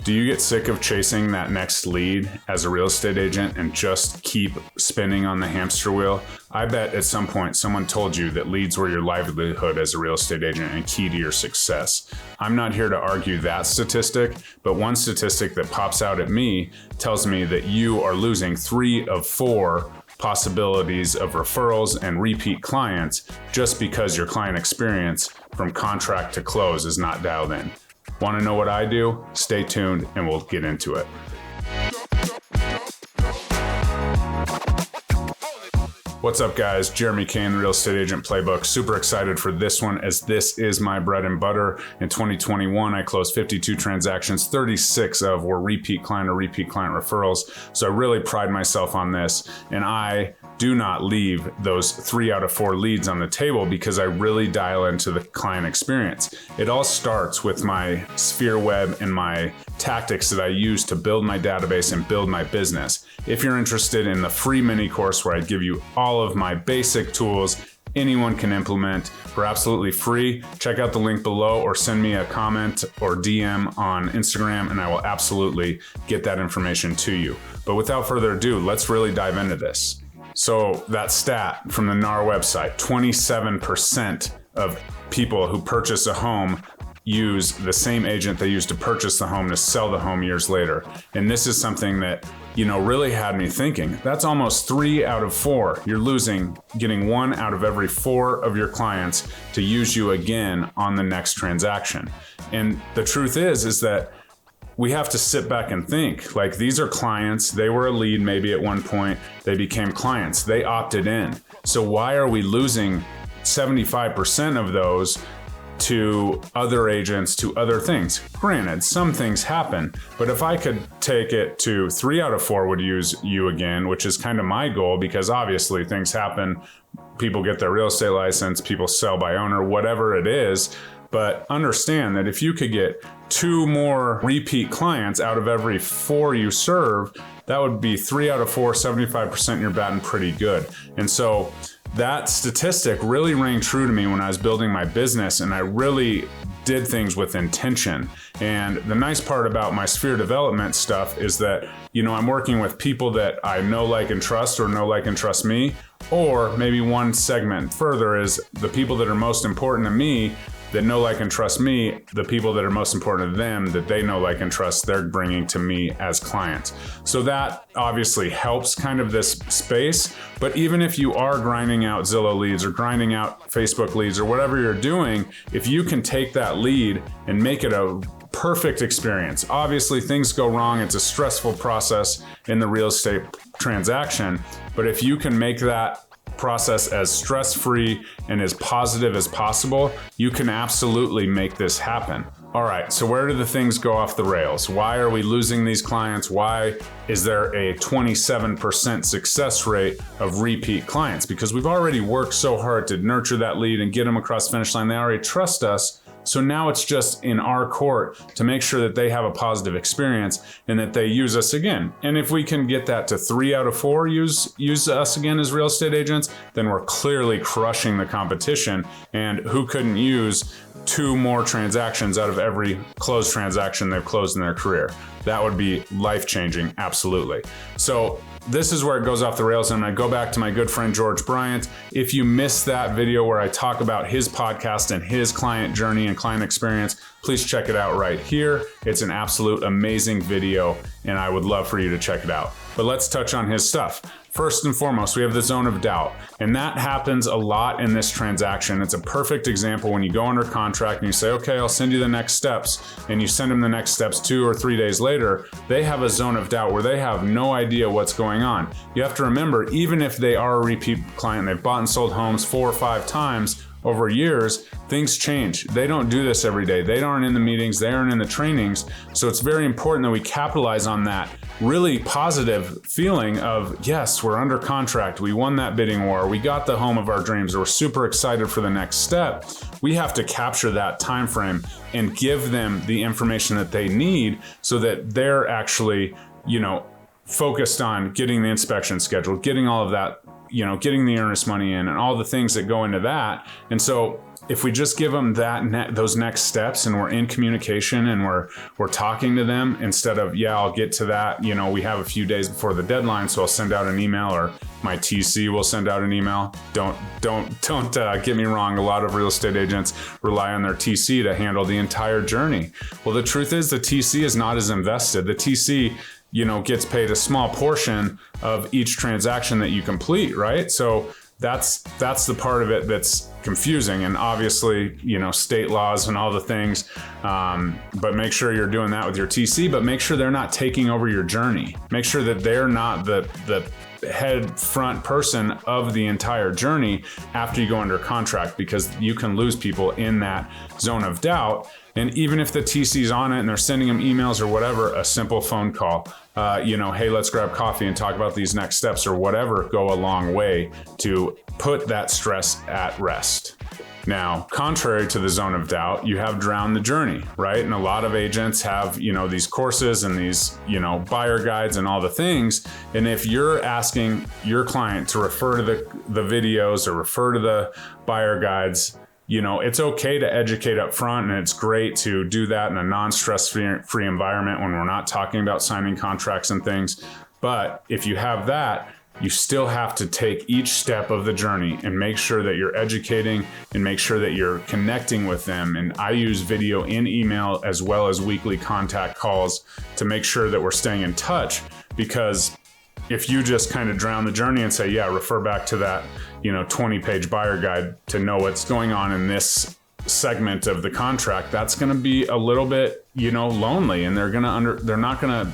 Do you get sick of chasing that next lead as a real estate agent and just keep spinning on the hamster wheel? I bet at some point someone told you that leads were your livelihood as a real estate agent and key to your success. I'm not here to argue that statistic, but one statistic that pops out at me tells me that you are losing 3 of 4 possibilities of referrals and repeat clients just because your client experience from contract to close is not dialed in. Want to know what I do? Stay tuned and we'll get into it. What's up, guys? Jeremy Kane, the Real Estate Agent Playbook. Super excited for this one as this is my bread and butter. In 2021, I closed 52 transactions, 36 of were repeat client or repeat client referrals. So I really pride myself on this, and I do not leave those 3 out of 4 leads on the table because I really dial into the client experience. It all starts with my sphere web and my tactics that I use to build my database and build my business. If you're interested in the free mini course where I give you all of my basic tools anyone can implement for absolutely free, check out the link below or send me a comment or DM on Instagram and I will absolutely get that information to you. But without further ado, let's really dive into this. So that stat from the NAR website, 27% of people who purchase a home use the same agent they used to purchase the home to sell the home years later. And this is something that, really had me thinking. That's almost 3 out of 4. You're getting 1 out of every 4 of your clients to use you again on the next transaction. And the truth is that we have to sit back and think, like, these are clients. They were a lead maybe at one point. They became clients. They opted in. So why are we losing 75% of those to other agents, to other things? Granted, some things happen, but if I could take it to 3 out of 4 would use you again, which is kind of my goal, because obviously things happen. People get their real estate license, people sell by owner, whatever it is. But understand that if you could get 2 more repeat clients out of every 4 you serve, that would be 3 out of 4, 75%, you're batting pretty good. And so that statistic really rang true to me when I was building my business, and I really did things with intention. And the nice part about my sphere development stuff is that, I'm working with people that I know, like, and trust, or know, like, and trust me. Or maybe one segment further is the people that are most important to me, that know, like, and trust me, the people that are most important to them, that they know, like, and trust, they're bringing to me as clients. So that obviously helps kind of this space. But even if you are grinding out Zillow leads or grinding out Facebook leads or whatever you're doing, if you can take that lead and make it a perfect experience. Obviously, things go wrong. It's a stressful process in the real estate transaction. But if you can make that process as stress-free and as positive as possible, you can absolutely make this happen. All right, so where do the things go off the rails? Why are we losing these clients? Why is there a 27% success rate of repeat clients? Because we've already worked so hard to nurture that lead and get them across the finish line. They already trust us. So now it's just in our court to make sure that they have a positive experience and that they use us again. And if we can get that to 3 out of 4 use us again as real estate agents, then we're clearly crushing the competition. And who couldn't use 2 more transactions out of every closed transaction they've closed in their career? That would be life-changing, absolutely. So this is where it goes off the rails, and I go back to my good friend George Bryant. If you missed that video where I talk about his podcast and his client journey and client experience, please check it out right here. It's an absolute amazing video, and I would love for you to check it out. But let's touch on his stuff. First and foremost, we have the zone of doubt, and that happens a lot in this transaction. It's a perfect example when you go under contract and you say, okay, I'll send you the next steps, and you send them the next steps 2 or 3 days later. They have a zone of doubt where they have no idea what's going on. You have to remember, even if they are a repeat client, they've bought and sold homes 4 or 5 times over years, things change. They don't do this every day. They aren't in the meetings, they aren't in the trainings. So it's very important that we capitalize on that really positive feeling of, yes, we're under contract, we won that bidding war, we got the home of our dreams, we're super excited for the next step. We have to capture that time frame and give them the information that they need so that they're actually, focused on getting the inspection scheduled, getting all of that, getting the earnest money in and all the things that go into that. And so if we just give them those next steps, and we're in communication and we're talking to them instead of, yeah, I'll get to that. You know, we have a few days before the deadline, so I'll send out an email, or my TC will send out an email. Don't get me wrong. A lot of real estate agents rely on their TC to handle the entire journey. Well, the truth is the TC is not as invested. The TC, you know, gets paid a small portion of each transaction that you complete, right? So that's the part of it that's confusing, and obviously, you know, state laws and all the things, but make sure you're doing that with your TC, but make sure they're not taking over your journey. Make sure that they're not the head front person of the entire journey after you go under contract, because you can lose people in that zone of doubt. And even if the TC's on it and they're sending them emails or whatever, a simple phone call, you know, hey, let's grab coffee and talk about these next steps or whatever, go a long way to put that stress at rest. Now, contrary to the zone of doubt, you have drown the journey, right? And a lot of agents have, you know, these courses and these, you know, buyer guides and all the things. And if you're asking your client to refer to the videos or refer to the buyer guides, you know, it's okay to educate up front, and it's great to do that in a non-stress free environment when we're not talking about signing contracts and things. But if you have that, you still have to take each step of the journey and make sure that you're educating and make sure that you're connecting with them. And I use video and email as well as weekly contact calls to make sure that we're staying in touch, because if you just kind of drown the journey and say, yeah, refer back to that, you know, 20-page buyer guide to know what's going on in this segment of the contract, that's going to be a little bit, you know, lonely, and they're not going to,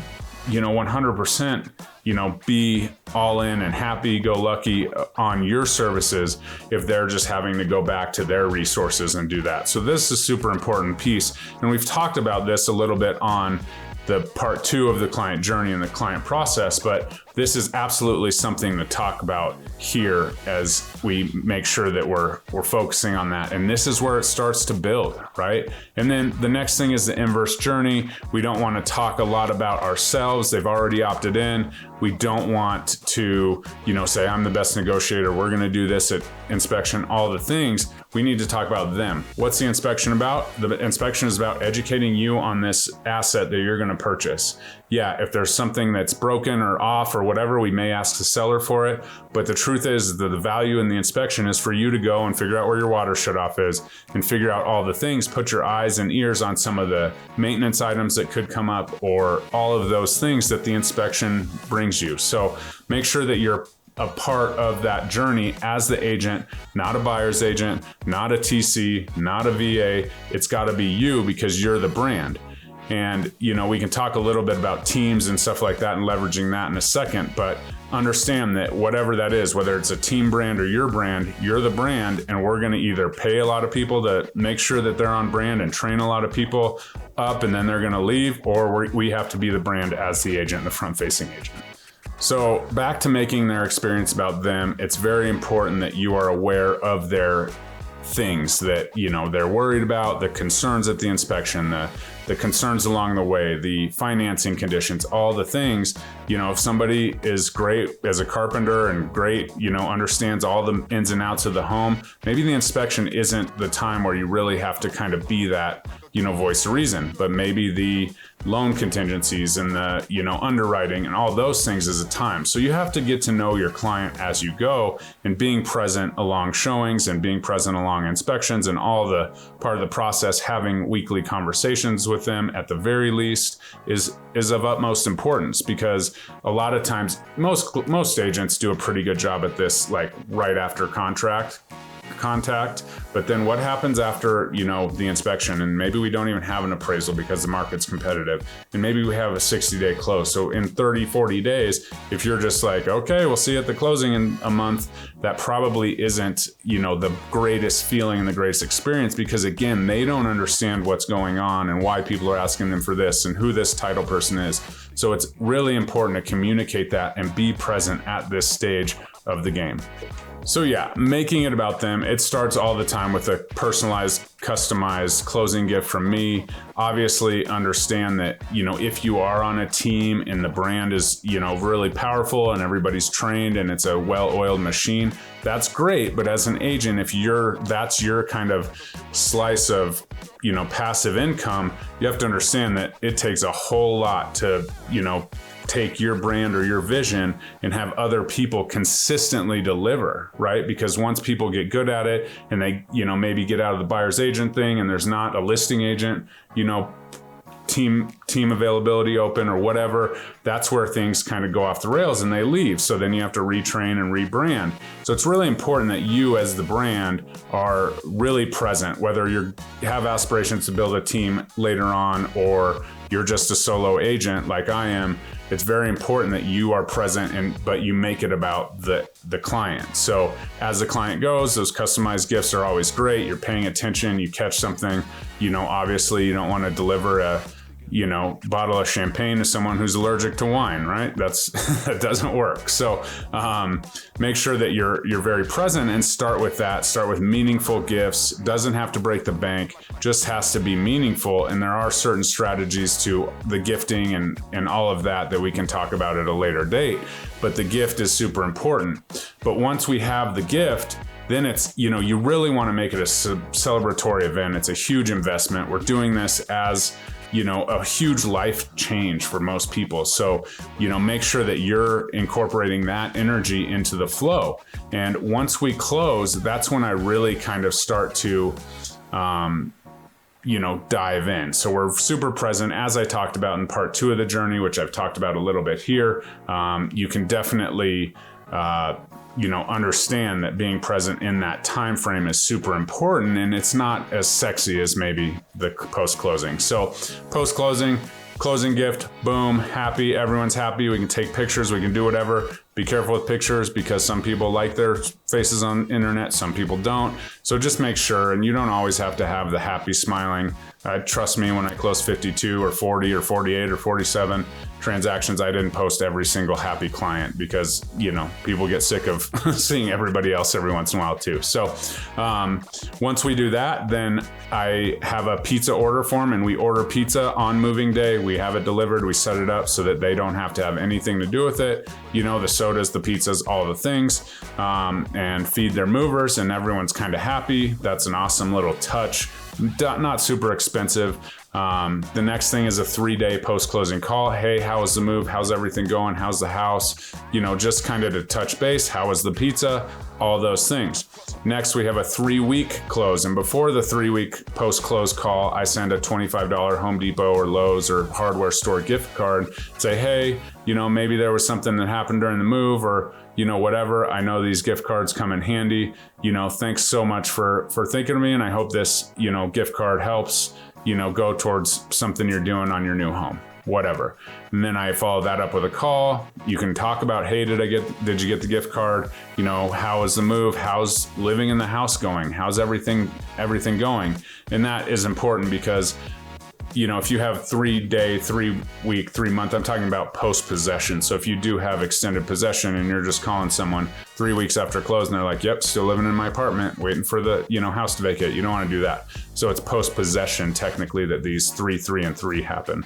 you know, 100%, you know, be all in and happy-go-lucky on your services if they're just having to go back to their resources and do that. So this is a super important piece, and we've talked about this a little bit on the part 2 of the client journey and the client process, but this is absolutely something to talk about here as we make sure that we're focusing on that. And this is where it starts to build, right? And then the next thing is the inverse journey. We don't want to talk a lot about ourselves. They've already opted in. We don't want to, you know, say, I'm the best negotiator, we're going to do this at inspection, all the things. We need to talk about them. What's the inspection about? The inspection is about educating you on this asset that you're going to purchase. Yeah, if there's something that's broken or off or whatever, we may ask the seller for it. But the truth is that the value in the inspection is for you to go and figure out where your water shutoff is and figure out all the things, put your eyes and ears on some of the maintenance items that could come up or all of those things that the inspection brings you. So make sure that you're a part of that journey as the agent, not a buyer's agent, not a TC, not a VA. It's got to be you, because you're the brand. And, you know, we can talk a little bit about teams and stuff like that and leveraging that in a second, but understand that whatever that is, whether it's a team brand or your brand, you're the brand, and we're going to either pay a lot of people to make sure that they're on brand and train a lot of people up, and then they're going to leave, or we have to be the brand as the agent, the front-facing agent. So back to making their experience about them, it's very important that you are aware of their things that, you know, they're worried about, the concerns at the inspection, the concerns along the way, the financing conditions, all the things. You know, if somebody is great as a carpenter and great, you know, understands all the ins and outs of the home, maybe the inspection isn't the time where you really have to kind of be that, you know, voice of reason, but maybe the loan contingencies and the, you know, underwriting and all those things is a time. So you have to get to know your client as you go, and being present along showings and being present along inspections and all the part of the process, having weekly conversations with them at the very least is of utmost importance, because a lot of times most agents do a pretty good job at this, like right after contact, but then what happens after, you know, the inspection, and maybe we don't even have an appraisal because the market's competitive, and maybe we have a 60-day close. So in 30-40 days, if you're just like, okay, we'll see you at the closing in a month, that probably isn't, you know, the greatest feeling and the greatest experience, because again, they don't understand what's going on and why people are asking them for this and who this title person is. So it's really important to communicate that and be present at this stage of the game. So yeah, making it about them, it starts all the time with a personalized customized closing gift from me. Obviously understand that, if you are on a team and the brand is, really powerful and everybody's trained and it's a well-oiled machine, that's great. But as an agent, if that's your kind of slice of, passive income, you have to understand that it takes a whole lot to, take your brand or your vision and have other people consistently deliver, right? Because once people get good at it and they, maybe get out of the buyer's agent thing and there's not a listing agent, team availability open or whatever, that's where things kind of go off the rails and they leave. So then you have to retrain and rebrand. So it's really important that you as the brand are really present, whether you have aspirations to build a team later on or you're just a solo agent like I am. It's very important that you are present but you make it about the client. So as the client goes, those customized gifts are always great. You're paying attention, you catch something, obviously you don't want to deliver a bottle of champagne to someone who's allergic to wine, right? That doesn't work. So make sure that you're very present and start with that. Start with meaningful gifts. Doesn't have to break the bank, just has to be meaningful. And there are certain strategies to the gifting and all of that we can talk about at a later date. But the gift is super important. But once we have the gift, then it's, you really want to make it a celebratory event. It's a huge investment. We're doing this as a huge life change for most people. So, make sure that you're incorporating that energy into the flow. And once we close, that's when I really kind of start to, dive in. So we're super present, as I talked about in part 2 of the journey, which I've talked about a little bit here. You can definitely, understand that being present in that time frame is super important, and it's not as sexy as maybe the post-closing. So post-closing, closing gift, boom, happy, everyone's happy. We can take pictures, we can do whatever. Be careful with pictures because some people like their faces on the internet, some people don't. So just make sure, and you don't always have to have the happy smiling. Trust me, when I close 52 or 40 or 48 or 47 transactions, I didn't post every single happy client because, people get sick of seeing everybody else every once in a while too. So once we do that, then I have a pizza order form and we order pizza on moving day. We have it delivered, we set it up so that they don't have to have anything to do with it. The sodas, the pizzas, all the things, and feed their movers, and everyone's kind of happy. That's an awesome little touch. Not super expensive. The next thing is a 3-day post-closing call. Hey, how was the move? How's everything going? How's the house? Just kind of to touch base. How was the pizza? All those things. Next, we have a 3-week close. And before the 3-week post-close call, I send a $25 Home Depot or Lowe's or hardware store gift card. Say, hey, maybe there was something that happened during the move or, whatever. I know these gift cards come in handy. Thanks so much for thinking of me. And I hope this, gift card helps, go towards something you're doing on your new home, whatever. And then I follow that up with a call. You can talk about, hey, did you get the gift card? How was the move? How's living in the house going? How's everything going? And that is important because if you have 3-day, 3-week, 3-month, I'm talking about post-possession. So if you do have extended possession and you're just calling someone 3 weeks after close and they're like, yep, still living in my apartment, waiting for the, house to vacate. You don't want to do that. So it's post-possession technically that these 3, 3, and 3 happen.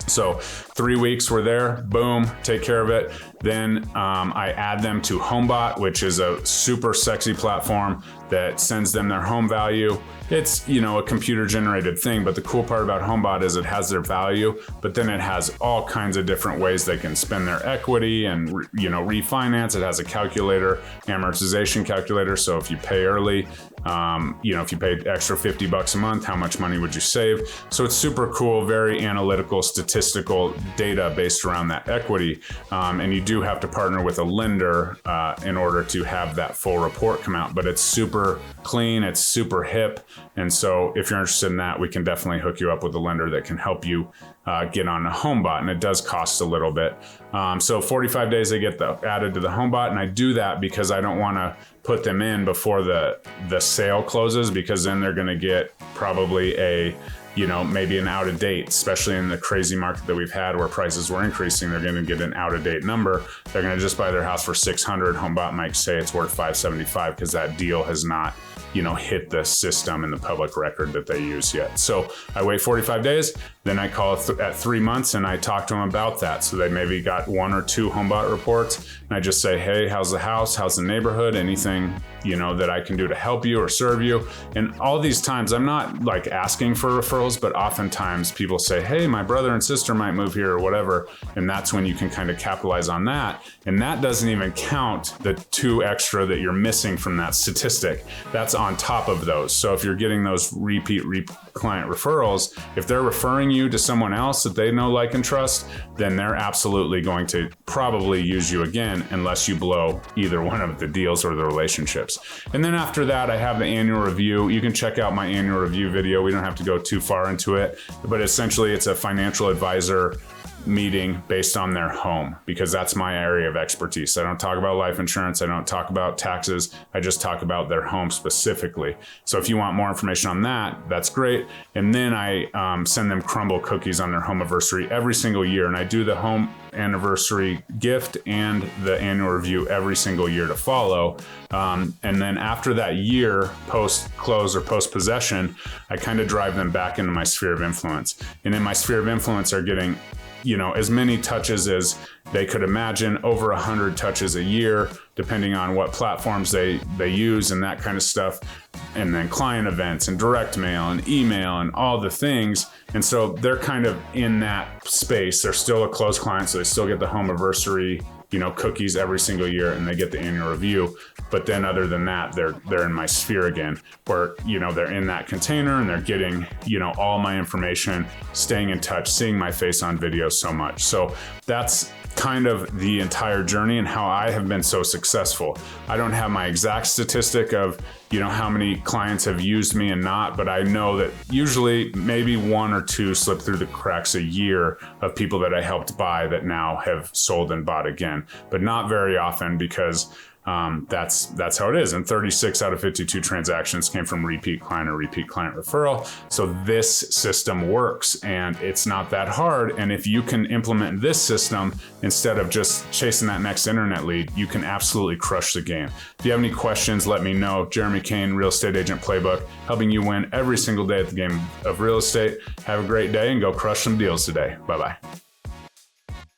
So 3 weeks we're there, boom, take care of it. Then I add them to HomeBot, which is a super sexy platform that sends them their home value. It's, a computer generated thing, but the cool part about HomeBot is it has their value, but then it has all kinds of different ways they can spend their equity and, refinance. It has a calculator, amortization calculator. So if you pay early, if you paid extra $50 a month, how much money would you save? So it's super cool, very analytical, statistical data based around that equity. And you do have to partner with a lender in order to have that full report come out, but it's super clean, it's super hip. And so if you're interested in that, we can definitely hook you up with a lender that can help you get on a HomeBot, and it does cost a little bit. So 45 days they get added to the HomeBot, and I do that because I don't want to put them in before the sale closes, because then they're going to get probably a maybe an out of date, especially in the crazy market that we've had where prices were increasing. They're going to get an out of date number. They're going to just buy their house for $600. HomeBot might say it's worth $575 because that deal has not hit the system and the public record that they use yet. So I wait 45 days, then I call at 3 months and I talk to them about that. So they maybe got 1 or 2 HomeBot reports, and I just say, hey, how's the house? How's the neighborhood? Anything, that I can do to help you or serve you? And all these times, I'm not like asking for referrals, but oftentimes people say, hey, my brother and sister might move here or whatever. And that's when you can kind of capitalize on that. And that doesn't even count the 2 extra that you're missing from that statistic. That's on top of those. So if you're getting those repeat client referrals, if they're referring you to someone else that they know, like, and trust, then they're absolutely going to probably use you again unless you blow either one of the deals or the relationships. And then after that, I have the annual review. You can check out my annual review video. We don't have to go too far into it, but essentially it's a financial advisor meeting based on their home, because that's my area of expertise. I don't talk about life insurance. I don't talk about taxes. I just talk about their home specifically. So if you want more information on that, that's great. And then I send them crumble cookies on their home anniversary every single year. And I do the home anniversary gift and the annual review every single year to follow. And then after that year, post close or post possession, I kind of drive them back into my sphere of influence. And in my sphere of influence are getting as many touches as they could imagine, over 100 touches a year, depending on what platforms they use and that kind of stuff. And then client events and direct mail and email and all the things. And so they're kind of in that space. They're still a close client, so they still get the home anniversary, cookies every single year, and they get the annual review. But then other than that, they're in my sphere again, where, they're in that container and they're getting, all my information, staying in touch, seeing my face on video so much. So that's kind of the entire journey and how I have been so successful. I don't have my exact statistic of, how many clients have used me and not, but I know that usually maybe 1 or 2 slip through the cracks a year of people that I helped buy that now have sold and bought again, but not very often, because that's how it is. And 36 out of 52 transactions came from repeat client or repeat client referral. So this system works, and it's not that hard. And if you can implement this system instead of just chasing that next internet lead, you can absolutely crush the game. If you have any questions, let me know. Jeremy Kane, Real Estate Agent Playbook, helping you win every single day at the game of real estate. Have a great day and go crush some deals today. Bye-bye.